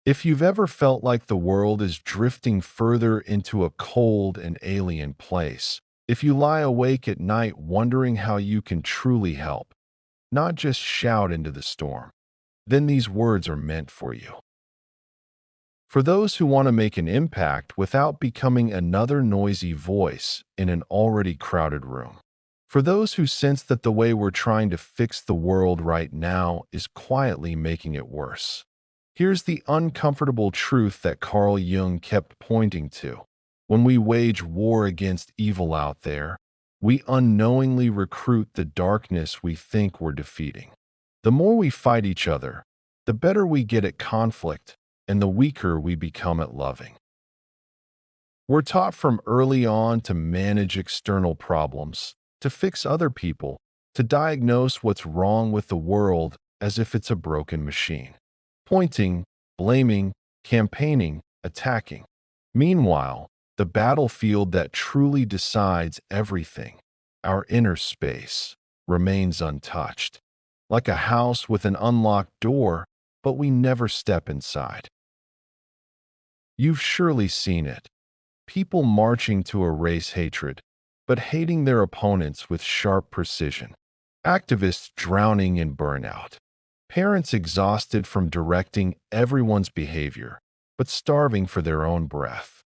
If you've ever felt like the world is drifting further into a cold and alien place, if you lie awake at night wondering how you can truly help, not just shout into the storm, then these words are meant for you. For those who want to make an impact without becoming another noisy voice in an already crowded room. For those who sense that the way we're trying to fix the world right now is quietly making it worse. Here's the uncomfortable truth that Carl Jung kept pointing to. When we wage war against evil out there, we unknowingly recruit the darkness we think we're defeating. The more we fight each other, the better we get at conflict, and the weaker we become at loving. We're taught from early on to manage external problems, to fix other people, to diagnose what's wrong with the world as if it's a broken machine. Pointing, blaming, campaigning, attacking. Meanwhile, the battlefield that truly decides everything, our inner space, remains untouched. Like a house with an unlocked door, but we never step inside. You've surely seen it. People marching to erase hatred, but hating their opponents with sharp precision. Activists drowning in burnout. Parents exhausted from directing everyone's behavior, but starving for their own breath.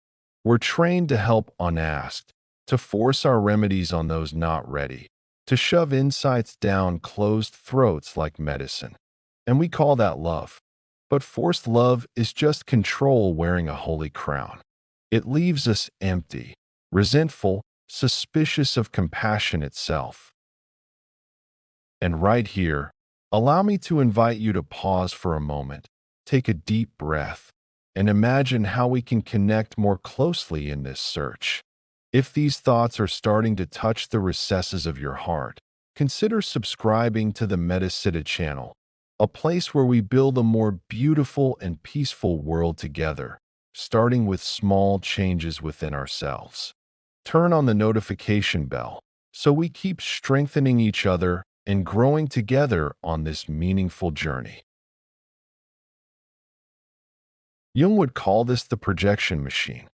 We're trained to help unasked, to force our remedies on those not ready, to shove insights down closed throats like medicine. And we call that love. But forced love is just control wearing a holy crown. It leaves us empty, resentful, suspicious of compassion itself. And right here, allow me to invite you to pause for a moment, take a deep breath, and imagine how we can connect more closely in this search. If these thoughts are starting to touch the recesses of your heart, consider subscribing to the Metacita channel, a place where we build a more beautiful and peaceful world together, starting with small changes within ourselves. Turn on the notification bell so we keep strengthening each other and growing together on this meaningful journey. Jung would call this the projection machine.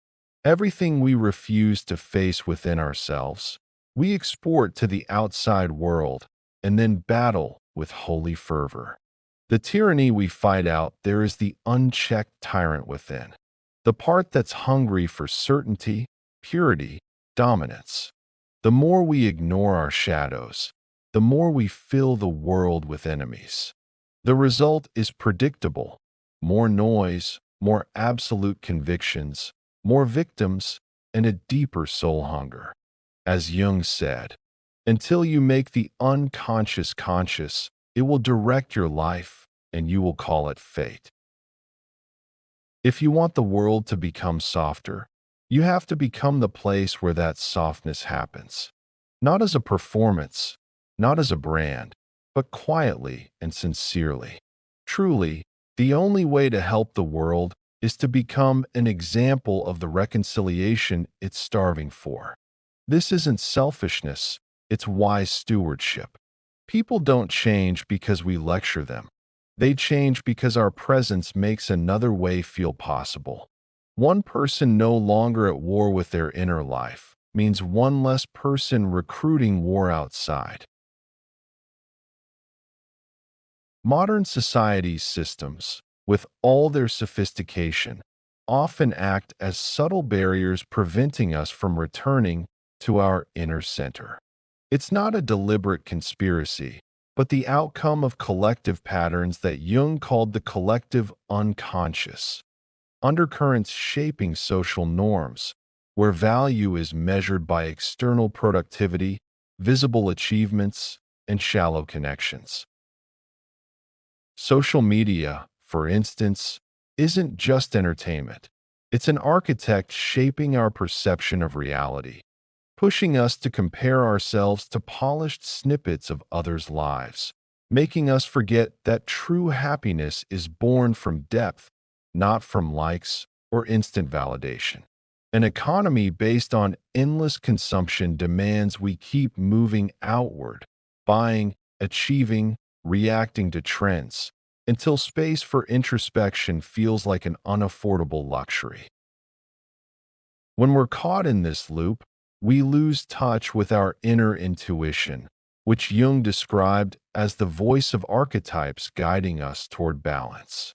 Everything we refuse to face within ourselves, we export to the outside world and then battle with holy fervor. The tyranny we fight out there is the unchecked tyrant within, the part that's hungry for certainty, purity, dominance. The more we ignore our shadows, the more we fill the world with enemies. The result is predictable: more noise, more absolute convictions, more victims, and a deeper soul hunger. As Jung said, until you make the unconscious conscious, it will direct your life, and you will call it fate. If you want the world to become softer, you have to become the place where that softness happens. Not as a performance, not as a brand, but quietly and sincerely. Truly, the only way to help the world is to become an example of the reconciliation it's starving for. This isn't selfishness, it's wise stewardship. People don't change because we lecture them. They change because our presence makes another way feel possible. One person no longer at war with their inner life means one less person recruiting war outside. Modern society's systems, with all their sophistication, often act as subtle barriers preventing us from returning to our inner center. It's not a deliberate conspiracy, but the outcome of collective patterns that Jung called the collective unconscious, undercurrents shaping social norms, where value is measured by external productivity, visible achievements, and shallow connections. Social media, for instance, isn't just entertainment. It's an architect shaping our perception of reality, pushing us to compare ourselves to polished snippets of others' lives, making us forget that true happiness is born from depth, not from likes or instant validation. An economy based on endless consumption demands we keep moving outward, buying, achieving, reacting to trends, until space for introspection feels like an unaffordable luxury. When we're caught in this loop, we lose touch with our inner intuition, which Jung described as the voice of archetypes guiding us toward balance.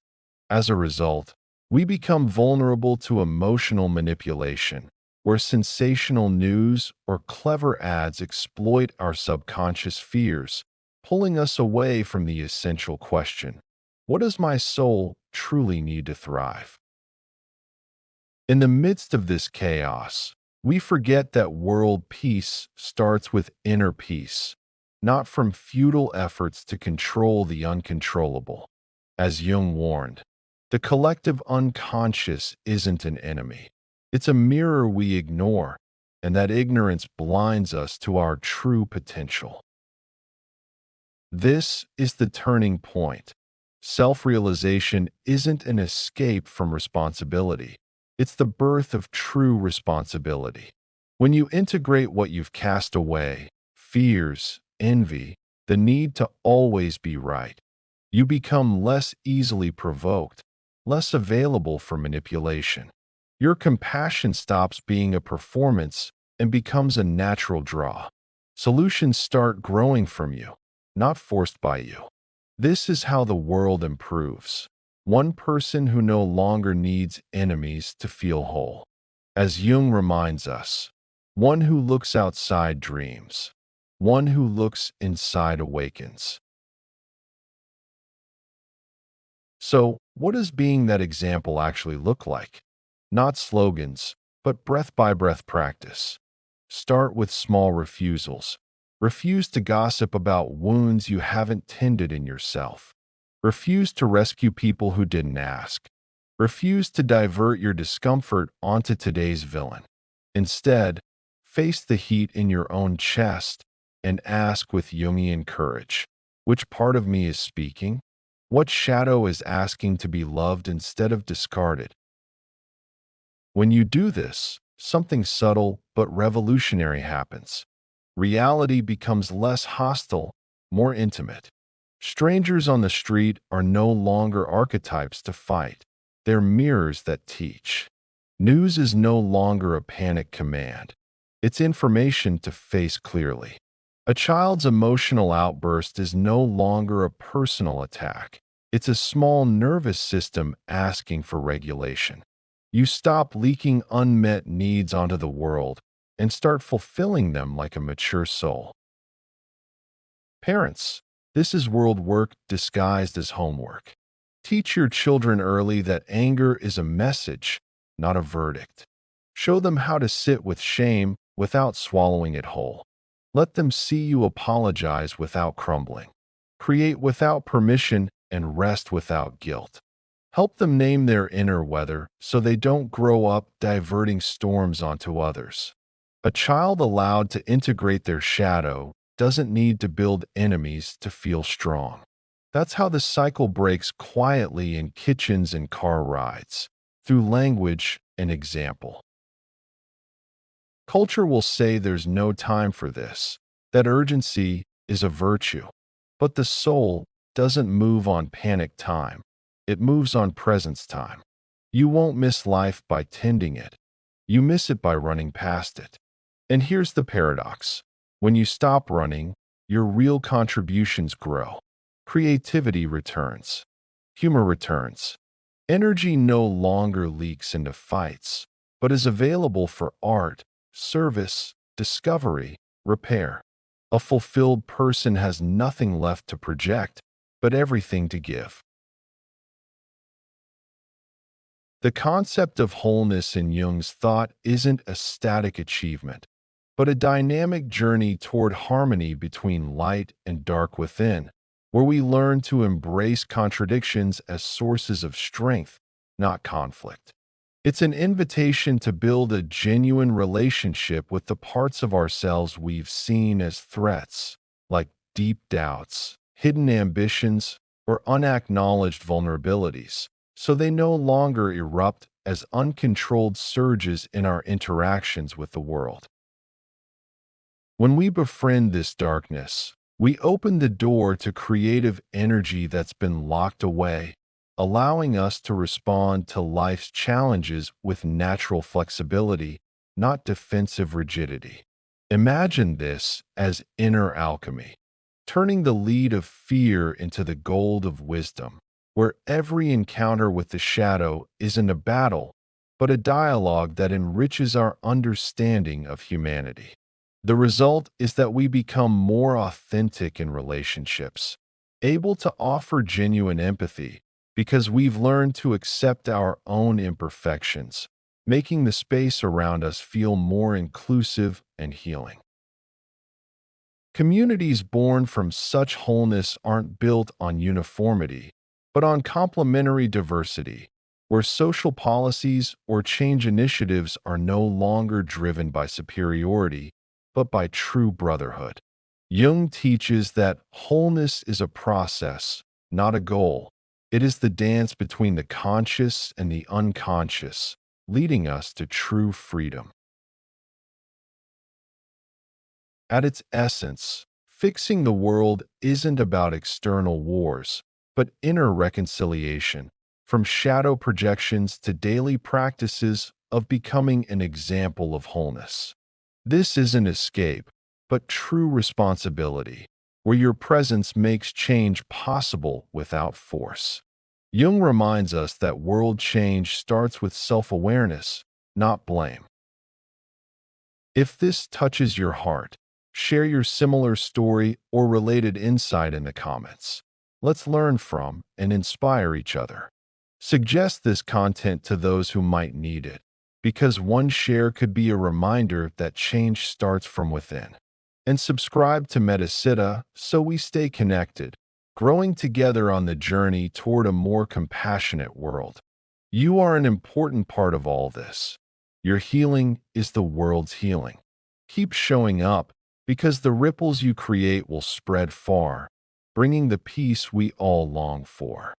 As a result, we become vulnerable to emotional manipulation, where sensational news or clever ads exploit our subconscious fears, pulling us away from the essential question: what does my soul truly need to thrive? In the midst of this chaos, we forget that world peace starts with inner peace, not from futile efforts to control the uncontrollable. As Jung warned, the collective unconscious isn't an enemy. It's a mirror we ignore, and that ignorance blinds us to our true potential. This is the turning point. Self-realization isn't an escape from responsibility. It's the birth of true responsibility. When you integrate what you've cast away, fears, envy, the need to always be right, you become less easily provoked, less available for manipulation. Your compassion stops being a performance and becomes a natural draw. Solutions start growing from you, not forced by you. This is how the world improves. One person who no longer needs enemies to feel whole. As Jung reminds us, one who looks outside dreams. One who looks inside awakens. So, what does being that example actually look like? Not slogans, but breath-by-breath practice. Start with small refusals. Refuse to gossip about wounds you haven't tended in yourself. Refuse to rescue people who didn't ask. Refuse to divert your discomfort onto today's villain. Instead, face the heat in your own chest and ask with Jungian courage, which part of me is speaking? What shadow is asking to be loved instead of discarded? When you do this, something subtle but revolutionary happens. Reality becomes less hostile, more intimate. Strangers on the street are no longer archetypes to fight. They're mirrors that teach. News is no longer a panic command. It's information to face clearly. A child's emotional outburst is no longer a personal attack. It's a small nervous system asking for regulation. You stop leaking unmet needs onto the world and start fulfilling them like a mature soul. Parents, this is world work disguised as homework. Teach your children early that anger is a message, not a verdict. Show them how to sit with shame without swallowing it whole. Let them see you apologize without crumbling. Create without permission and rest without guilt. Help them name their inner weather so they don't grow up diverting storms onto others. A child allowed to integrate their shadow doesn't need to build enemies to feel strong. That's how the cycle breaks quietly in kitchens and car rides, through language and example. Culture will say there's no time for this, that urgency is a virtue. But the soul doesn't move on panic time. It moves on presence time. You won't miss life by tending it. You miss it by running past it. And here's the paradox. When you stop running, your real contributions grow. Creativity returns. Humor returns. Energy no longer leaks into fights, but is available for art, service, discovery, repair. A fulfilled person has nothing left to project, but everything to give. The concept of wholeness in Jung's thought isn't a static achievement, but a dynamic journey toward harmony between light and dark within, where we learn to embrace contradictions as sources of strength, not conflict. It's an invitation to build a genuine relationship with the parts of ourselves we've seen as threats, like deep doubts, hidden ambitions, or unacknowledged vulnerabilities, so they no longer erupt as uncontrolled surges in our interactions with the world. When we befriend this darkness, We open the door to creative energy that's been locked away, allowing us to respond to life's challenges with natural flexibility, not defensive rigidity. Imagine this as inner alchemy, turning the lead of fear into the gold of wisdom, where every encounter with the shadow isn't a battle, but a dialogue that enriches our understanding of humanity. The result is that we become more authentic in relationships, able to offer genuine empathy because we've learned to accept our own imperfections, making the space around us feel more inclusive and healing. Communities born from such wholeness aren't built on uniformity, but on complementary diversity, where social policies or change initiatives are no longer driven by superiority, but by true brotherhood. Jung teaches that wholeness is a process, not a goal. It is the dance between the conscious and the unconscious, leading us to true freedom. At its essence, fixing the world isn't about external wars, but inner reconciliation, from shadow projections to daily practices of becoming an example of wholeness. This isn't escape, but true responsibility, where your presence makes change possible without force. Jung reminds us that world change starts with self-awareness, not blame. If this touches your heart, share your similar story or related insight in the comments. Let's learn from and inspire each other. Suggest this content to those who might need it, because one share could be a reminder that change starts from within. And subscribe to Metasitta so we stay connected, growing together on the journey toward a more compassionate world. You are an important part of all this. Your healing is the world's healing. Keep showing up because the ripples you create will spread far, bringing the peace we all long for.